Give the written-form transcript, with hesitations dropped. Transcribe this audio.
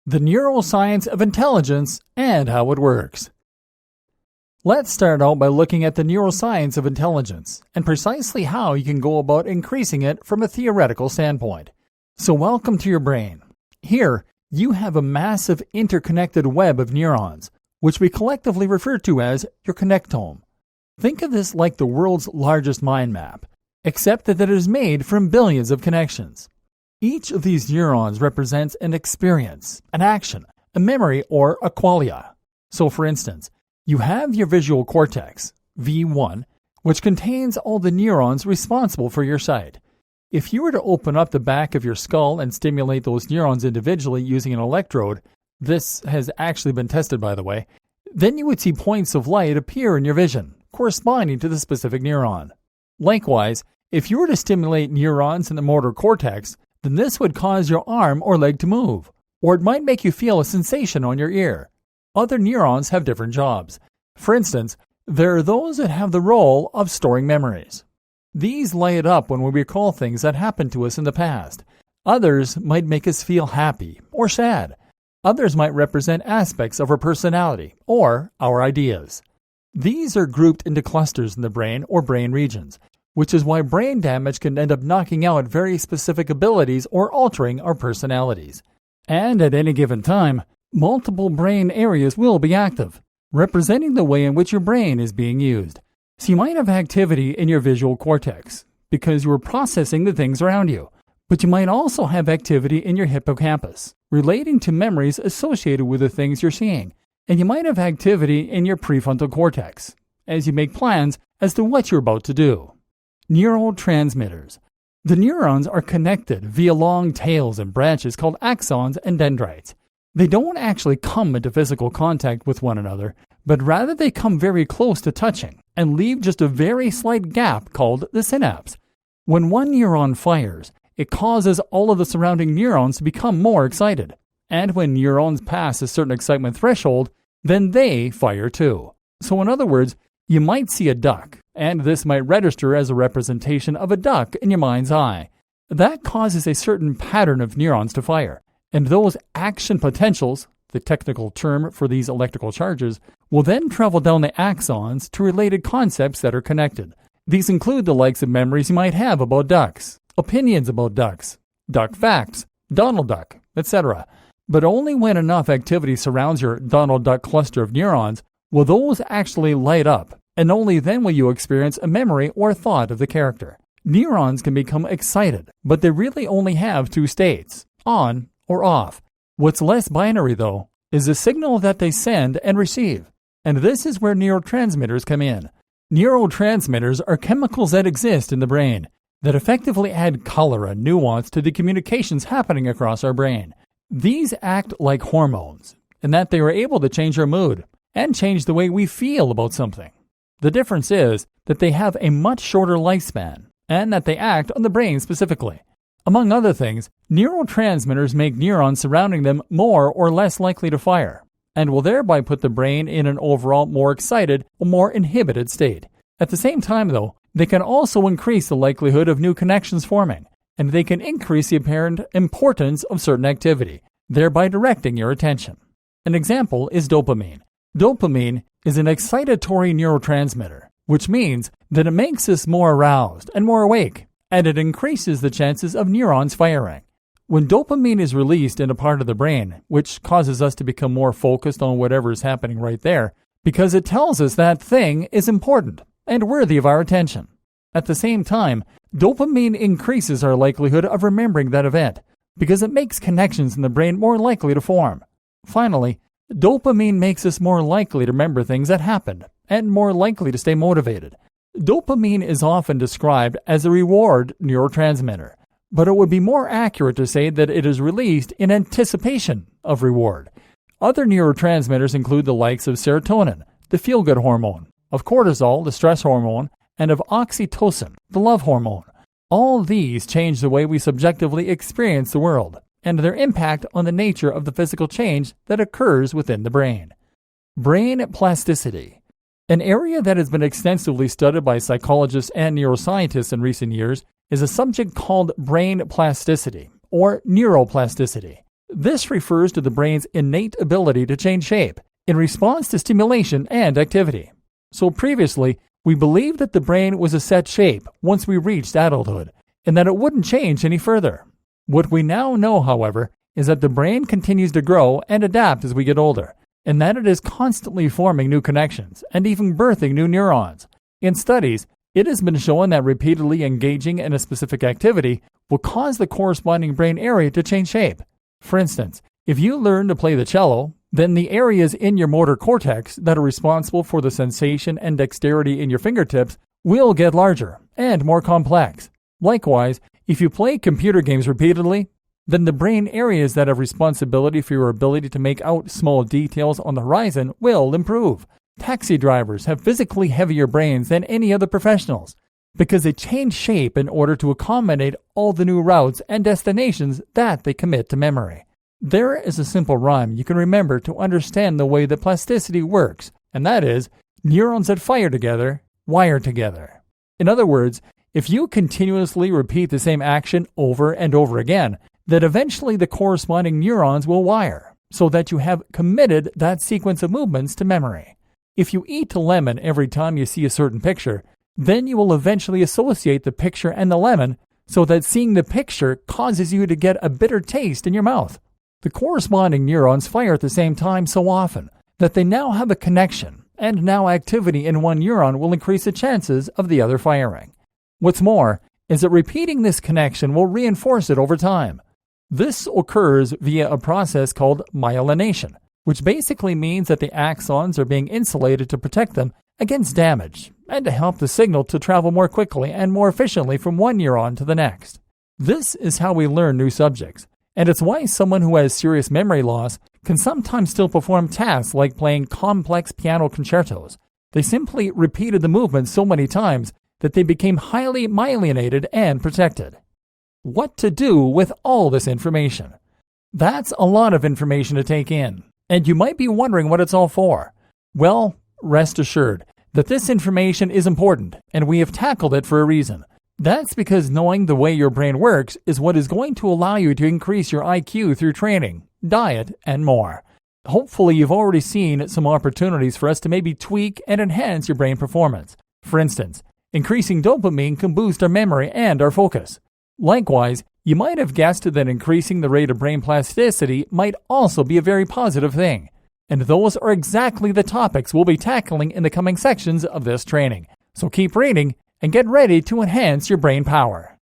the neuroscience of intelligence and how it works. Let's start out by looking at the neuroscience of intelligence and precisely how you can go about increasing it from a theoretical standpoint. So welcome to your brain. Here, you have a massive interconnected web of neurons, which we collectively refer to as your connectome. Think of this like the world's largest mind map, except that it is made from billions of connections. Each of these neurons represents an experience, an action, a memory, or a qualia. So for instance, you have your visual cortex, V1, which contains all the neurons responsible for your sight. If you were to open up the back of your skull and stimulate those neurons individually using an electrode, this has actually been tested by the way, then you would see points of light appear in your vision, corresponding to the specific neuron. Likewise, if you were to stimulate neurons in the motor cortex, then this would cause your arm or leg to move, or it might make you feel a sensation on your ear. Other neurons have different jobs. For instance, there are those that have the role of storing memories. These light up when we recall things that happened to us in the past. Others might make us feel happy or sad. Others might represent aspects of our personality or our ideas. These are grouped into clusters in the brain or brain regions, which is why brain damage can end up knocking out very specific abilities or altering our personalities. And at any given time, multiple brain areas will be active, representing the way in which your brain is being used. So you might have activity in your visual cortex, because you are processing the things around you. But you might also have activity in your hippocampus, relating to memories associated with the things you're seeing. And you might have activity in your prefrontal cortex, as you make plans as to what you're about to do. Neurotransmitters. The neurons are connected via long tails and branches called axons and dendrites. They don't actually come into physical contact with one another, but rather they come very close to touching and leave just a very slight gap called the synapse. When one neuron fires, it causes all of the surrounding neurons to become more excited. And when neurons pass a certain excitement threshold, then they fire too. So in other words, you might see a duck, and this might register as a representation of a duck in your mind's eye. That causes a certain pattern of neurons to fire. And those action potentials, the technical term for these electrical charges, will then travel down the axons to related concepts that are connected. These include the likes of memories you might have about ducks, opinions about ducks, duck facts, Donald Duck, etc. But only when enough activity surrounds your Donald Duck cluster of neurons will those actually light up, and only then will you experience a memory or thought of the character. Neurons can become excited, but they really only have two states, on or off. What's less binary, though, is the signal that they send and receive. And this is where neurotransmitters come in. Neurotransmitters are chemicals that exist in the brain that effectively add color and nuance to the communications happening across our brain. These act like hormones, in that they are able to change our mood and change the way we feel about something. The difference is that they have a much shorter lifespan and that they act on the brain specifically. Among other things, neurotransmitters make neurons surrounding them more or less likely to fire, and will thereby put the brain in an overall more excited or more inhibited state. At the same time, though, they can also increase the likelihood of new connections forming, and they can increase the apparent importance of certain activity, thereby directing your attention. An example is dopamine. Dopamine is an excitatory neurotransmitter, which means that it makes us more aroused and more awake, and it increases the chances of neurons firing. When dopamine is released in a part of the brain, which causes us to become more focused on whatever is happening right there, because it tells us that thing is important and worthy of our attention. At the same time, dopamine increases our likelihood of remembering that event, because it makes connections in the brain more likely to form. Finally, dopamine makes us more likely to remember things that happened, and more likely to stay motivated. Dopamine is often described as a reward neurotransmitter, but it would be more accurate to say that it is released in anticipation of reward. Other neurotransmitters include the likes of serotonin, the feel-good hormone, of cortisol, the stress hormone, and of oxytocin, the love hormone. All these change the way we subjectively experience the world, and their impact on the nature of the physical change that occurs within the brain. Brain plasticity. An area that has been extensively studied by psychologists and neuroscientists in recent years is a subject called brain plasticity, or neuroplasticity. This refers to the brain's innate ability to change shape in response to stimulation and activity. So previously, we believed that the brain was a set shape once we reached adulthood, and that it wouldn't change any further. What we now know, however, is that the brain continues to grow and adapt as we get older, and that it is constantly forming new connections and even birthing new neurons. In studies, it has been shown that repeatedly engaging in a specific activity will cause the corresponding brain area to change shape. For instance, if you learn to play the cello, then the areas in your motor cortex that are responsible for the sensation and dexterity in your fingertips will get larger and more complex. Likewise, if you play computer games repeatedly, then the brain areas that have responsibility for your ability to make out small details on the horizon will improve. Taxi drivers have physically heavier brains than any other professionals because they change shape in order to accommodate all the new routes and destinations that they commit to memory. There is a simple rhyme you can remember to understand the way that plasticity works, and that is, neurons that fire together, wire together. In other words, if you continuously repeat the same action over and over again, then eventually the corresponding neurons will wire, so that you have committed that sequence of movements to memory. If you eat a lemon every time you see a certain picture, then you will eventually associate the picture and the lemon so that seeing the picture causes you to get a bitter taste in your mouth. The corresponding neurons fire at the same time so often that they now have a connection, and now activity in one neuron will increase the chances of the other firing. What's more is that repeating this connection will reinforce it over time. This occurs via a process called myelination, which basically means that the axons are being insulated to protect them against damage and to help the signal to travel more quickly and more efficiently from one neuron to the next. This is how we learn new subjects, and it's why someone who has serious memory loss can sometimes still perform tasks like playing complex piano concertos. They simply repeated the movement so many times that they became highly myelinated and protected. What to do with all this information? That's a lot of information to take in, and you might be wondering what it's all for. Well, rest assured that this information is important, and we have tackled it for a reason. That's because knowing the way your brain works is what is going to allow you to increase your IQ through training, diet, and more. Hopefully, you've already seen some opportunities for us to maybe tweak and enhance your brain performance. For instance, increasing dopamine can boost our memory and our focus. Likewise, you might have guessed that increasing the rate of brain plasticity might also be a very positive thing. And those are exactly the topics we'll be tackling in the coming sections of this training. So keep reading and get ready to enhance your brain power.